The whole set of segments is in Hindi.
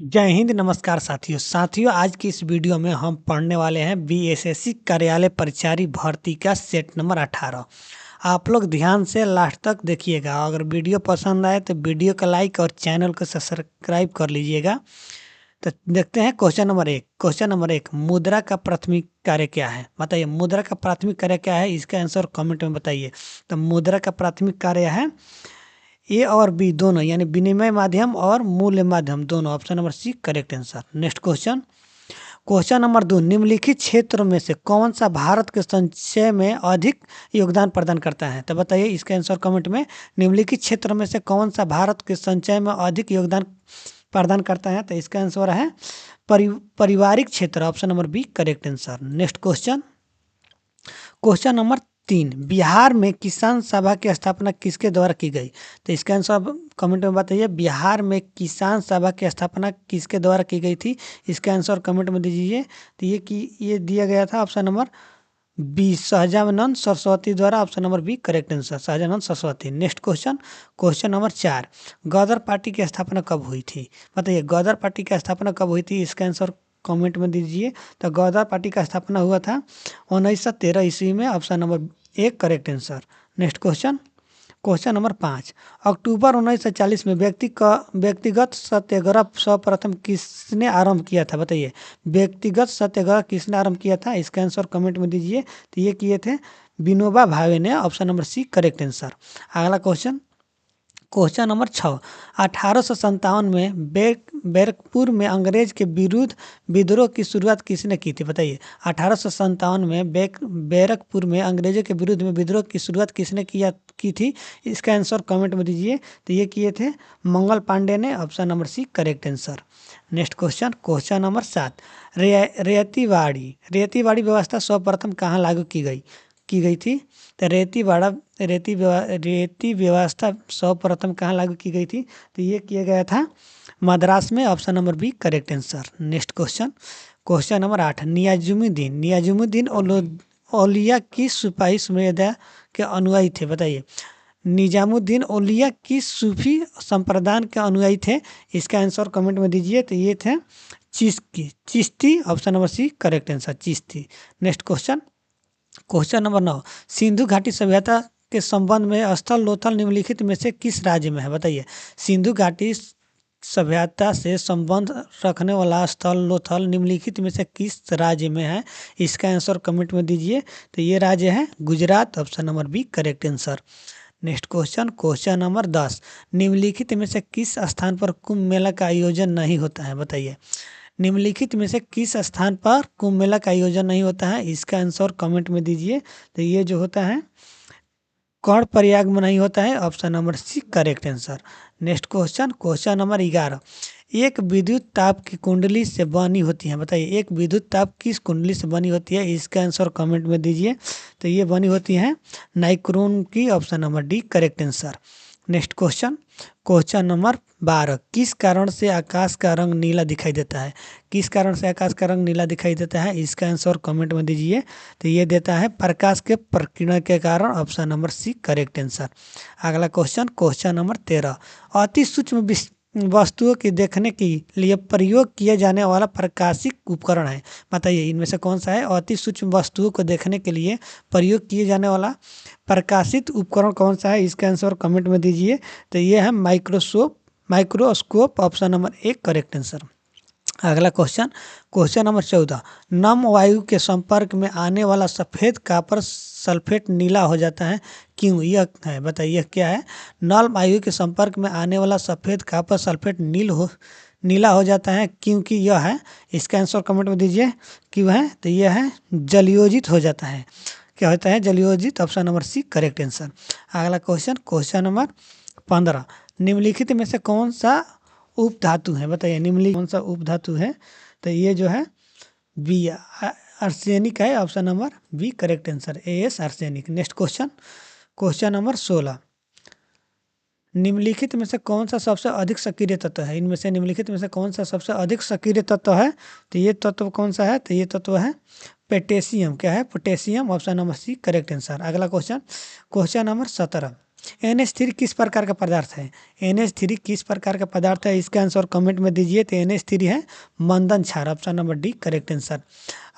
जय हिंद, नमस्कार साथियों आज की इस वीडियो में हम पढ़ने वाले हैं बीएसएससी कार्यालय परिचारी भर्ती का सेट नंबर 18। आप लोग ध्यान से लास्ट तक देखिएगा। अगर वीडियो पसंद आए तो वीडियो का लाइक और चैनल को सब्सक्राइब कर लीजिएगा। तो देखते हैं क्वेश्चन नंबर एक, मुद्रा का प्राथमिक कार्य क्या है? बताइए, मुद्रा का प्राथमिक कार्य क्या है? इसका आंसर कमेंट में बताइए। तो मुद्रा का प्राथमिक कार्य है ए और बी दोनों, यानी विनिमय माध्यम और मूल्य माध्यम दोनों। ऑप्शन नंबर सी correct answer. Next question number 2, निम्नलिखित क्षेत्रों में से कौन सा भारत के संचय में अधिक योगदान प्रदान करता है? तो बताइए इसका आंसर कमेंट में। निम्नलिखित क्षेत्रों में से कौन सा भारत के संचय में अधिक योगदान प्रदान करता है? तो इसका आंसर है पारिवारिक क्षेत्र। Option number B correct answer. Next question number 3, Bihar में किसान सभा की स्थापना किसके द्वारा की गई? तो इसका आंसर कमेंट में बताइए। बिहार में किसान सभा की स्थापना किसके द्वारा की गई थी? इसका आंसर कमेंट में दीजिए। तो ये दिया गया था option number B, Sahajanand Saraswati द्वारा। Option number B correct answer, Sahajanand Saraswati. Next question number 4, Ghadar party की स्थापना कब हुई थी? बताइए गदर पार्टी की स्थापना कब हुई थी? इसका आंसर कमेंट में दीजिए। तो गदर पार्टी का स्थापना हुआ था 1913 ईस्वी में। ऑप्शन नंबर एक correct answer. Next question number 5, अक्टूबर 1940 में व्यक्तिगत सत्याग्रह सर्वप्रथम किसने आरंभ किया था? बताइए व्यक्तिगत सत्याग्रह किसने आरंभ किया था? इसका आंसर कमेंट में दीजिए। तो ये किए थे विनोबा भावे ने। ऑप्शन नंबर सी करेक्ट आंसर। अगला क्वेश्चन नंबर 6, 1857 में बैरकपुर में अंग्रेज के विरुद्ध विद्रोह की शुरुआत किसने की थी? बताइए 1857 में बैरकपुर में अंग्रेजों के विरुद्ध में विद्रोह की शुरुआत किसने की थी? इसका आंसर कमेंट में दीजिए। तो ये किए थे मंगल पांडे ने। ऑप्शन नंबर सी correct answer. Next question number 7, रेतीवाड़ी व्यवस्था सर्वप्रथम कहाँ लागू की गई थी? तो रेती व्यवस्था सर्वप्रथम कहाँ लागू की गई थी? तो ये किया गया था मद्रास में। Option number B correct answer. Next question number 8, Nizamuddin Auliya की सिपाही सुमेदा के अनुयायी थे? बताइए निजामुद्दीन औलिया की सूफी संप्रदाय के अनुयायी थे? इसका आंसर कमेंट में दीजिए। तो ये थे चिश्ती। ऑप्शन नंबर सी correct answer, Chishti. Next question number 9, Sindhu घाटी सभ्यता के संबंध में स्थल लोथल निम्नलिखित में से किस राज्य में है? बताइए सिंधु घाटी सभ्यता से संबंध रखने वाला स्थल लोथल निम्नलिखित में से किस राज्य में है? इसका आंसर कमेंट में दीजिए। तो ये राज्य है Gujarat. Option number B correct answer. Next question number 10, निम्नलिखित में से किस स्थान पर कुंभ मेला का आयोजन नहीं होता है? बताइए निम्नलिखित में से किस स्थान पर कुंभ मेला का आयोजन नहीं होता है? इसका आंसर कमेंट में दीजिए। तो ये जो होता है कर्णप्रयाग में नहीं होता है। ऑप्शन नंबर सी correct answer. Next question number 11, एक विद्युत ताप की कुंडली से बनी होती है? बताइए एक विद्युत ताप किस कुंडली से बनी होती है? इसका आंसर कमेंट में दीजिए। तो ये बनी होती है नाइक्रोन की। Option number D correct answer. Next question number 12, किस कारण से आकाश का रंग नीला दिखाई देता है? किस कारण से आकाश का रंग नीला दिखाई देता है? इसका आंसर कमेंट में दीजिए। तो ये देता है प्रकाश के प्रकीर्णन के कारण। ऑप्शन नंबर सी करेक्ट आंसर। अगला क्वेश्चन नंबर 13, अति सूक्ष्म वस्तुओं की देखने के लिए प्रयोग किया जाने वाला प्रकाशिक उपकरण है? बताइए इनमें से कौन सा है? अति सूक्ष्म वस्तुओं को देखने के लिए प्रयोग किए जाने वाला प्रकाशित उपकरण कौन सा है? इसका आंसर कमेंट में दीजिए। तो ये है माइक्रोस्कोप। ऑप्शन नंबर एक करेक्ट आंसर। अगला क्वेश्चन नंबर 14, नम वायु के संपर्क में आने वाला सफ़ेद कॉपर सल्फेट नीला हो जाता है क्यों? यह है, बताइए क्या है? नल वायु के संपर्क में आने वाला सफ़ेद कॉपर सल्फेट नीला हो जाता है क्योंकि यह है। इसका आंसर कमेंट में दीजिए। क्यों है? तो यह है जलयोजित हो जाता है। क्या होता है? जलयोजित। ऑप्शन नंबर सी करेक्ट आंसर। अगला क्वेश्चन नंबर 15, निम्नलिखित में से कौन सा उप धातु है? बताइए निम्नलिखित कौन सा उप धातु है? तो ये जो है बी आर्सेनिक है। Option number B correct answer, AS arsenic. Next question number 16, निम्नलिखित में से कौन सा सबसे अधिक सक्रिय तत्व है? इनमें से निम्नलिखित में से कौन सा सबसे अधिक सक्रिय तत्व है? तो ये तत्व कौन सा है? तो ये तत्व है पोटेशियम। क्या है? पोटेशियम। ऑप्शन नंबर सी करेक्ट आंसर। अगला क्वेश्चन नंबर 17, NH3 किस प्रकार का पदार्थ है? NH3 किस प्रकार का पदार्थ है, इसका आंसर कमेंट में दीजिए। तो NH3 है मंदन क्षार, option number D correct answer.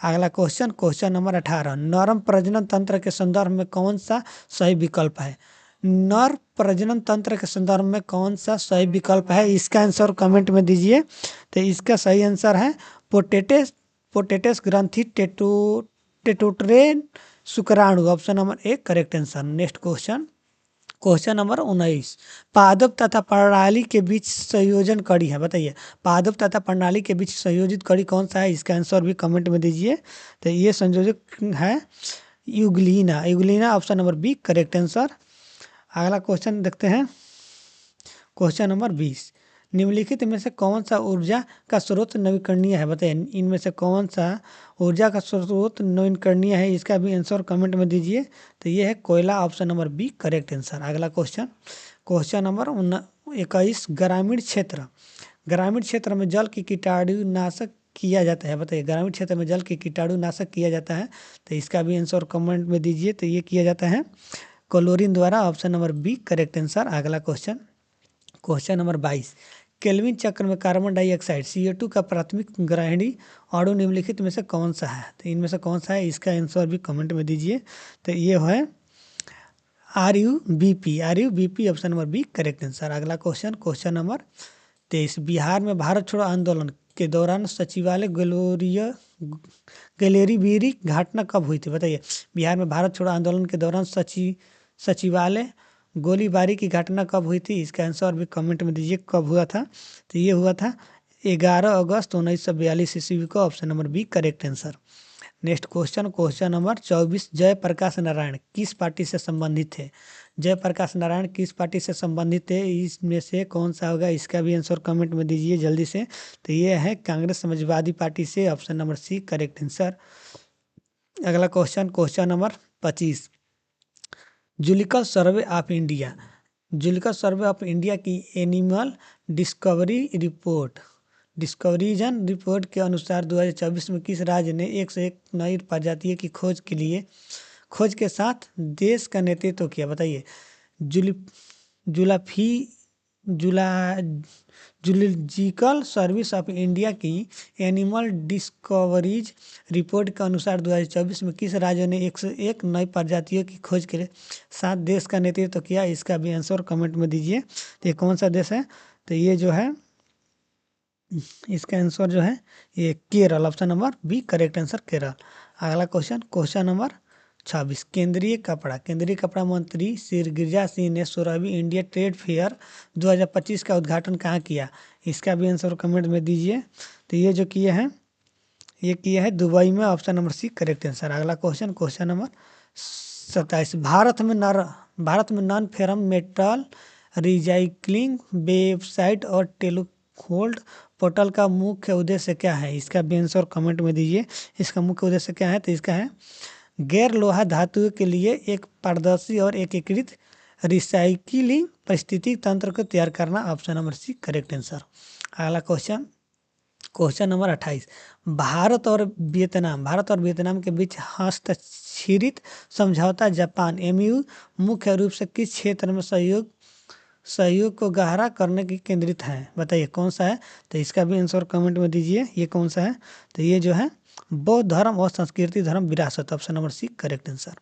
अगला क्वेश्चन, क्वेश्चन नंबर 18, नरम प्रजनन तंत्र के संदर्भ में कौन सा सही विकल्प है? नर प्रजनन तंत्र के संदर्भ में कौन सा सही विकल्प है, इसका आंसर कमेंट में दीजिए। तो इसका सही आंसर है पोटेटेस ग्रंथि टेटोट्रेन शुक्राणु, option number A correct answer. Next question, question number 19, पादप तथा प्रणाली के बीच संयोजन कड़ी है, बताइए पादप तथा प्रणाली के बीच संयोजित कड़ी कौन सा है, इसका आंसर भी कमेंट में दीजिए। तो ये संयोजक है euglena, option number B correct answer. अगला क्वेश्चन देखते हैं, क्वेश्चन नंबर 20, निम्नलिखित में से कौन सा ऊर्जा का स्रोत नवीकरणीय है, बताइए इनमें से कौन सा ऊर्जा का स्रोत नवीकरणीय है, इसका भी आंसर कमेंट में दीजिए। तो ये है कोयला, option number B correct answer. अगला क्वेश्चन, क्वेश्चन नंबर 21, ग्रामीण क्षेत्र में जल की कीटाणुनाशक किया जाता है, बताइए ग्रामीण क्षेत्र में जल की कीटाणुनाशक किया जाता है, तो इसका भी आंसर कमेंट में दीजिए। तो ये किया जाता है क्लोरीन द्वारा, option number B correct answer. अगला क्वेश्चन, क्वेश्चन नंबर 22, केल्विन चक्र में कार्बन डाइऑक्साइड CO2 का प्राथमिक ग्रहणी अणु निम्नलिखित में से कौन सा है, तो इनमें से कौन सा है, इसका आंसर भी कमेंट में दीजिए। तो ये है RUBP, option number B correct answer. अगला क्वेश्चन, क्वेश्चन नंबर 23, बिहार में भारत छोड़ो आंदोलन के दौरान सचिवालय गैलेरीबिरी घटना कब हुई थी, बताइए बिहार में भारत छोड़ो आंदोलन के दौरान सचिवालय गोलीबारी की घटना कब हुई थी, इसका आंसर भी कमेंट में दीजिए कब हुआ था। तो ये हुआ था 11 अगस्त 1942 ईस्वी को, option number B correct answer. Next question, question number 24, Jayaprakash Narayan किस पार्टी से संबंधित थे, जयप्रकाश नारायण किस पार्टी से संबंधित थे, इसमें से कौन सा होगा, इसका भी आंसर कमेंट में दीजिए जल्दी से। तो ये है कांग्रेस समाजवादी पार्टी से, ऑप्शन नंबर सी करेक्ट आंसर। अगला question, question number 25, zoological survey of India की एनिमल डिस्कवरीजन रिपोर्ट के अनुसार 2024 में किस राज्य ने 101 नई प्रजातियों की खोज के साथ देश का नेतृत्व किया, बताइए जूलॉजिकल सर्विस ऑफ इंडिया की एनिमल डिस्कवरीज रिपोर्ट के अनुसार 2024 में किस राज्य ने 101 नई प्रजातियों की खोज के साथ देश का नेतृत्व किया, इसका भी आंसर कमेंट में दीजिए। तो ये कौन सा देश है, तो ये जो है इसका आंसर जो है ये Kerala, option number B correct answer Kerala. अगला क्वेश्चन, क्वेश्चन नंबर 26, केंद्रीय कपड़ा मंत्री श्री गिरिराज सिंह ने 16वीं इंडिया ट्रेड फेयर 2025 का उद्घाटन कहाँ किया, इसका भी आंसर कमेंट में दीजिए। तो ये जो किए हैं ये किया है दुबई में, ऑप्शन नंबर सी करेक्ट आंसर। अगला क्वेश्चन, क्वेश्चन नंबर 27, भारत में non ferrous metal recycling website और टेलीहोल्ड पोर्टल का मुख्य उद्देश्य क्या है, इसका भी आंसर कमेंट में दीजिए। इसका मुख्य उद्देश्य क्या है, तो इसका है गैर लोहा धातुओं के लिए एक पारदर्शी और एकीकृत रिसाइकिलिंग पारिस्थितिकी तंत्र को तैयार करना, ऑप्शन नंबर सी करेक्ट आंसर। अगला क्वेश्चन, क्वेश्चन नंबर 28, भारत और वियतनाम के बीच हस्ताक्षरित समझौता जापान MOU मुख्य रूप से किस क्षेत्र में सहयोग को गहरा करने की केंद्रित है, बताइए कौन सा है। तो इसका भी आंसर कमेंट में दीजिए, ये कौन सा है। तो ये जो है बौद्ध धर्म और संस्कृति धर्म विरासत, ऑप्शन नंबर सी करेक्ट आंसर।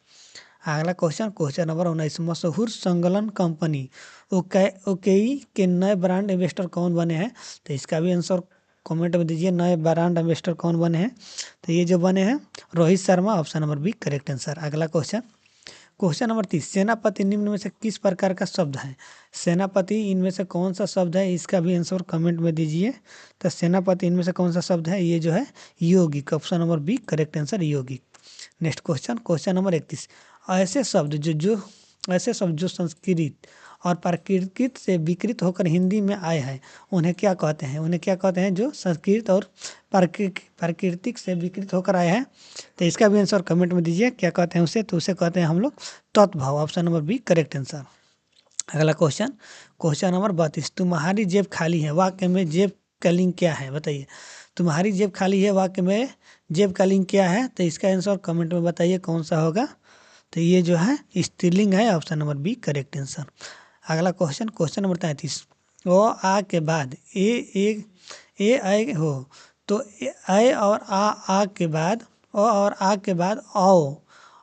अगला क्वेश्चन, क्वेश्चन नंबर 19, मशहूर संलग्न कंपनी ओकेई के नए ब्रांड इन्वेस्टर कौन बने हैं। तो इसका भी आंसर कमेंट में दीजिए, नए ब्रांड इन्वेस्टर कौन बने हैं। तो ये जो बने हैं Rohit Sharma, option number B correct answer. अगला क्वेश्चन, क्वेश्चन नंबर 30, सेनापति निम्न में से किस प्रकार का शब्द है। सेनापति इनमें से कौन सा शब्द है, इसका भी आंसर कमेंट में दीजिए। तो सेनापति इनमें से कौन सा शब्द है, ये जो है यौगिक, option number B correct answer यौगिक। नेक्स्ट क्वेश्चन, क्वेश्चन नंबर 31, ऐसे शब्द जो संस्कृत और प्राकृत से विकृत होकर हिंदी में आए हैं उन्हें क्या कहते हैं, जो संस्कृत और प्राकृतिक से विकृत होकर आए हैं। तो इसका भी आंसर कमेंट में दीजिए, क्या कहते हैं उसे। तो उसे कहते हैं हम लोग तत्भाव, option number B correct answer. अगला क्वेश्चन, क्वेश्चन नंबर 32, तुम्हारी जेब खाली है वाक्य में जेब का लिंक क्या है, बताइए तुम्हारी जेब खाली है वाक्य में जेब का लिंक क्या है। तो इसका आंसर कमेंट में बताइए कौन सा होगा। तो ये जो है स्त्रीलिंग है, option number B correct answer. अगला क्वेश्चन, क्वेश्चन नंबर 33। ओ आ के बाद ए आए हो तो ए और आ के बाद ओ और आ के बाद आओ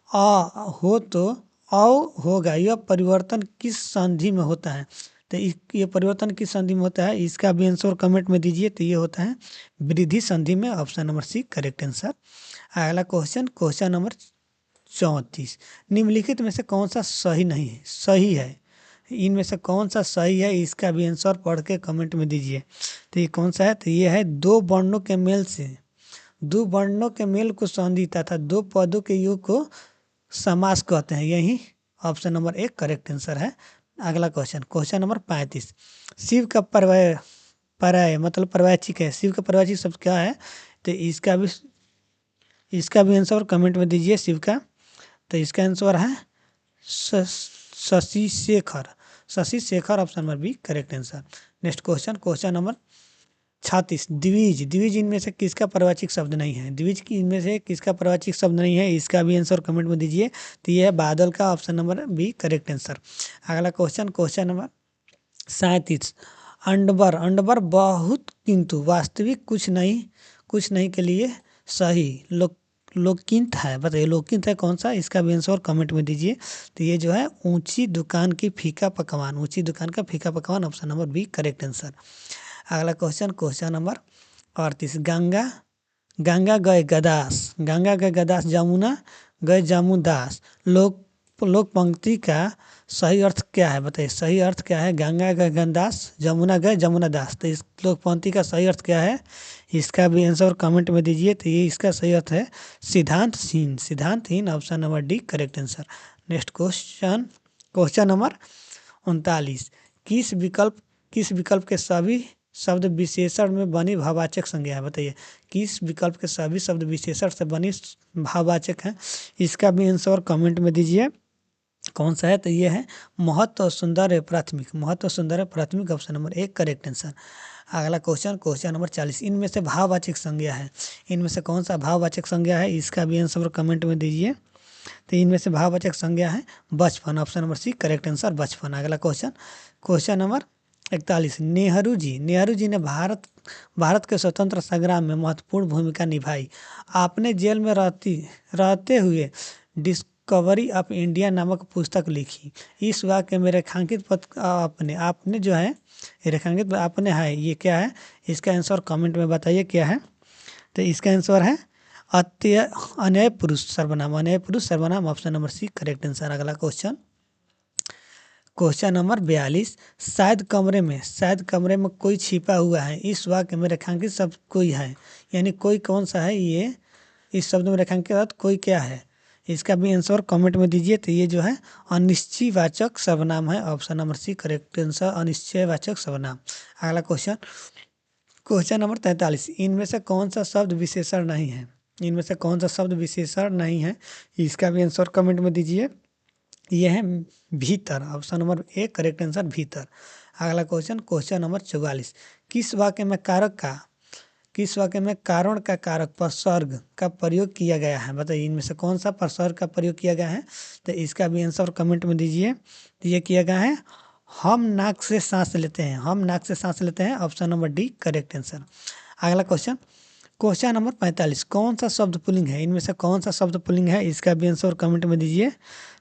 आ हो तो आओ होगा। यह परिवर्तन किस संधि में होता है? तो ये परिवर्तन किस संधि में होता है, इसका भी आंसर कमेंट में दीजिए। तो ये होता है वृद्धि संधि में, ऑप्शन नंबर सी करेक्ट आंसर। अगला क्वेश्चन, क्वेश्चन नंबर 34। निम्नलिखित में से कौन सा सही नहीं है, सही है, इनमें से कौन सा सही है, इसका भी आंसर पढ़ के कमेंट में दीजिए। तो ये कौन सा है? तो ये है दो वर्णों के मेल से, दो वर्णों के मेल को संधि तथा दो पदों के योग को समास कहते हैं। यही ऑप्शन नंबर एक करेक्ट आंसर है। अगला क्वेश्चन, क्वेश्चन नंबर 35। शिव का पर्याय मतलब पर्यायवाची है, शिव का पर्यायवाची शब्द क्या है? तो इसका भी आंसर कमेंट में दीजिए शिव का। तो इसका आंसर है Shashi Shekhar, Shashi Shekhar, option number B correct answer. Next question, question number 36। द्विज, द्विज इनमें से किसका पर्यायवाची शब्द नहीं है? द्विज की इनमें से किसका पर्यायवाची शब्द नहीं है, इसका भी आंसर कमेंट में दीजिए। तो ये है बादल का, option number B correct answer. अगला क्वेश्चन, क्वेश्चन नंबर 37। अंडबर, अंडबर बहुत किंतु वास्तविक कुछ नहीं के लिए सही लोकिंत है। बताइए लोकिंत है कौन सा, इसका भी आंसर कमेंट में दीजिए। तो ये जो है ऊंची दुकान की फीका पकवान, ऊंची दुकान का फीका पकवान, option number B correct answer. अगला question, question number 38। Ganga Ganga गए गदास, गंगा गए गदास, जमुना गए जमुदास। लोक पंक्ति का सही अर्थ क्या है? बताइए सही अर्थ क्या है? गंगा गए गंदास, जमुना गए जमुना दास। तो इस लोक पंक्ति का सही अर्थ क्या है, इसका भी आंसर कमेंट में दीजिए। तो ये इसका सही अर्थ है सिद्धांतहीन, सिद्धांतहीन, option number D correct answer. Next question, question number 39। किस विकल्प के सभी शब्द विशेषण में बनी भाववाचक संज्ञा है? बताइए किस विकल्प के सभी शब्द विशेषण से बनी भाववाचक है, इसका भी आंसर कमेंट में दीजिए कौन सा है। तो ये है महत्व सुंदर प्राथमिक, महत्व सुंदर प्राथमिक, ऑप्शन नंबर एक करेक्ट आंसर। अगला क्वेश्चन, क्वेश्चन नंबर 40। इनमें से भाववाचक संज्ञा है, इनमें से कौन सा भाववाचक संज्ञा है, इसका भी आंसर कमेंट में दीजिए। तो इनमें से भाववाचक संज्ञा है बचपन, ऑप्शन नंबर सी करेक्ट आंसर बचपन। अगला question, question number 41। Nehru ji ने भारत के स्वतंत्र संग्राम में महत्वपूर्ण भूमिका निभाई। आपने जेल में रहते हुए डिस्कवरी ऑफ इंडिया नामक पुस्तक लिखी। इस वाक्य में रेखांकित पद आपने जो है रेखांकित आपने है, ये क्या है, इसका आंसर कमेंट में बताइए क्या है। तो इसका आंसर है अन्याय पुरुष सर्वनाम, अन्याय पुरुष सर्वनाम, ऑप्शन नंबर सी करेक्ट आंसर। अगला क्वेश्चन, क्वेश्चन नंबर 42। शायद कमरे में कोई छिपा हुआ है। इस वाक्य में रेखांकित शब्द कोई है, यानी कोई कौन सा है, ये इस शब्द में रेखांकित कोई क्या है, इसका भी आंसर कमेंट में दीजिए। तो ये जो है अनिश्चयवाचक सर्वनाम है, ऑप्शन नंबर सी करेक्ट आंसर, अनिश्चयवाचक सर्वनाम। अगला क्वेश्चन, क्वेश्चन नंबर 43। इनमें से कौन सा शब्द विशेषण नहीं है, इनमें से कौन सा शब्द विशेषण नहीं है, इसका भी आंसर कमेंट में दीजिए। यह है भीतर, option number A correct answer भीतर। अगला क्वेश्चन, क्वेश्चन नंबर 44। किस वाक्य में कारण का कारक प्रसर्ग का प्रयोग किया गया है? बताइए इनमें से कौन सा प्रसर्ग का प्रयोग किया गया है, तो इसका भी आंसर कमेंट में दीजिए। तो ये किया गया है हम नाक से सांस लेते हैं, हम नाक से सांस लेते हैं, option number D correct answer. अगला क्वेश्चन, क्वेश्चन नंबर 45। कौन सा शब्द पुल्लिंग है, इनमें से कौन सा शब्द पुल्लिंग है, इसका भी आंसर कमेंट में दीजिए।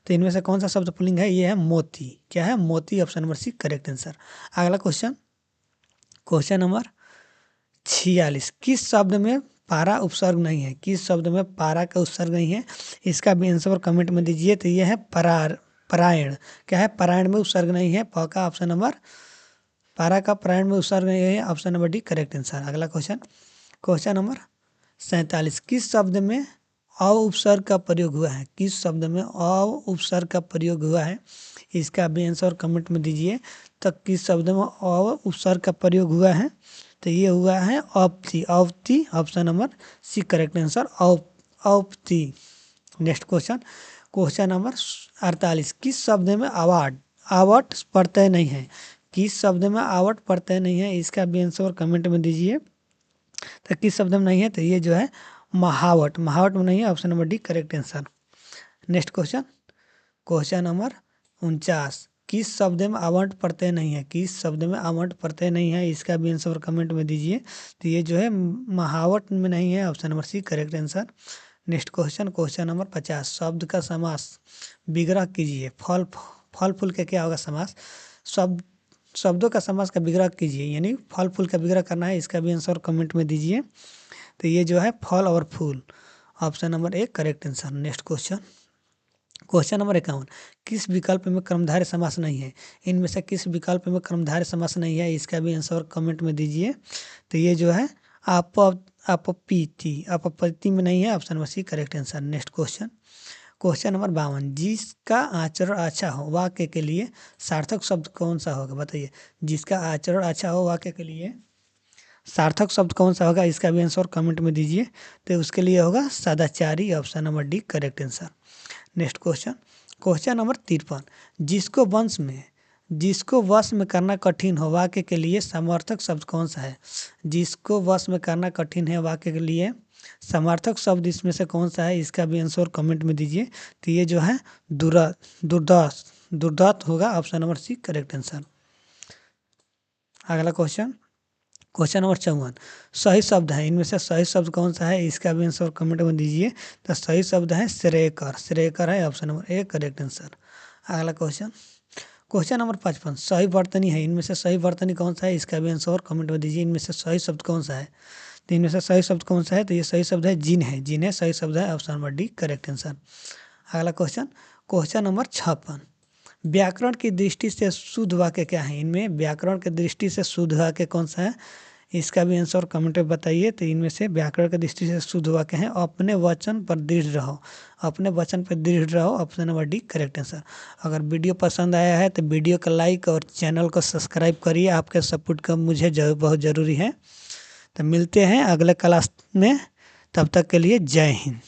तो इनमें से कौन सा शब्द पुल्लिंग है, ये है मोती, क्या है मोती, ऑप्शन नंबर सी करेक्ट आंसर। अगला क्वेश्चन, क्वेश्चन नंबर 46। किस शब्द में पारा उपसर्ग नहीं है, किस शब्द में पारा का उपसर्ग नहीं है, इसका भी आंसर कमेंट में दीजिए। तो ये है परायण, क्या है परायण में उपसर्ग नहीं है, प का ऑप्शन नंबर, पारा का परायण में उपसर्ग नहीं है, option number D correct answer. अगला क्वेश्चन, क्वेश्चन नंबर 47। किस शब्द में अ उपसर्ग का प्रयोग हुआ है, किस शब्द में अ उपसर्ग का प्रयोग हुआ है, इसका भी आंसर कमेंट में दीजिए। तो किस शब्द में अ उपसर्ग का प्रयोग हुआ है, तो ये हुआ है औपती, औपती, ऑप्शन नंबर सी करेक्ट आंसर औपती। Next question, question number 48। किस शब्द में आवट प्रत्यय नहीं है, किस शब्द में आवट प्रत्यय नहीं है, इसका भी आंसर कमेंट में दीजिए। तो किस शब्द में नहीं है, तो ये जो है महावट, महावट में नहीं है, option number D correct answer. Next question, question number 49, किस शब्द में आवंट प्रत्यय नहीं है? किस शब्द में आवंट प्रत्यय नहीं है, इसका भी आंसर कमेंट में दीजिए। तो ये जो है महावट में नहीं है, ऑप्शन नंबर सी correct answer. Next question, question number 50, शब्द का समास विग्रह कीजिए। फल फल फूल का क्या होगा समास? शब्दों का समास का विग्रह कीजिए, यानी फल फूल का विग्रह करना है, इसका भी आंसर कमेंट में दीजिए। तो ये जो है फल और फूल, option number A correct answer. Next question, question number 51, किस विकल्प में कर्मधारय समास नहीं है? इनमें से किस विकल्प में कर्मधारय समास नहीं है, इसका भी आंसर कमेंट में दीजिए। तो ये जो है अपपीति में नहीं है, ऑप्शन नंबर सी correct answer. Next question, question number 52, जिसका आचरण अच्छा हो वाक्य के लिए सार्थक शब्द कौन सा होगा? बताइए, जिसका आचरण अच्छा हो वाक्य के लिए सार्थक शब्द कौन सा होगा, इसका भी आंसर कमेंट में दीजिए। तो उसके लिए होगा सदाचारी, option number D correct answer. Next question, question number 53, जिसको वश में करना कठिन हो वाक्य के लिए समर्थक शब्द कौन सा है? जिसको वश में करना कठिन है वाक्य के लिए समर्थक शब्द इसमें से कौन सा है, इसका भी आंसर कमेंट में दीजिए। तो ये जो है दुर्दात होगा, ऑप्शन नंबर सी करेक्ट आंसर। अगला क्वेश्चन, क्वेश्चन नंबर 54, सही शब्द है, इनमें से सही शब्द कौन सा है, इसका भी आंसर कमेंट में दीजिए। तो सही शब्द है श्रेयकर, श्रेयकर है, option number A correct answer. अगला क्वेश्चन, क्वेश्चन नंबर 55, सही वर्तनी है, इनमें से सही वर्तनी कौन सा है, इसका भी आंसर कमेंट में दीजिए। इनमें से सही शब्द कौन सा है? तो इनमें से सही शब्द कौन सा है? तो ये सही शब्द है जिन है, जिन है सही शब्द है, option number D correct answer. अगला क्वेश्चन, क्वेश्चन नंबर 56, व्याकरण की दृष्टि से शुद्ध वाक्य क्या है? इनमें व्याकरण की दृष्टि से शुद्ध वाक्य कौन सा है, इसका भी आंसर कमेंट में बताइए। तो इनमें से व्याकरण की दृष्टि से शुद्ध वाक्य है अपने वचन पर दृढ़ रहो, अपने वचन पर दृढ़ रहो, option number D correct answer. अगर वीडियो पसंद आया है तो वीडियो को लाइक और चैनल को सब्सक्राइब करिए, आपके सपोर्ट का मुझे बहुत ज़रूरी है। तो मिलते हैं अगले क्लास में, तब तक के लिए जय हिंद।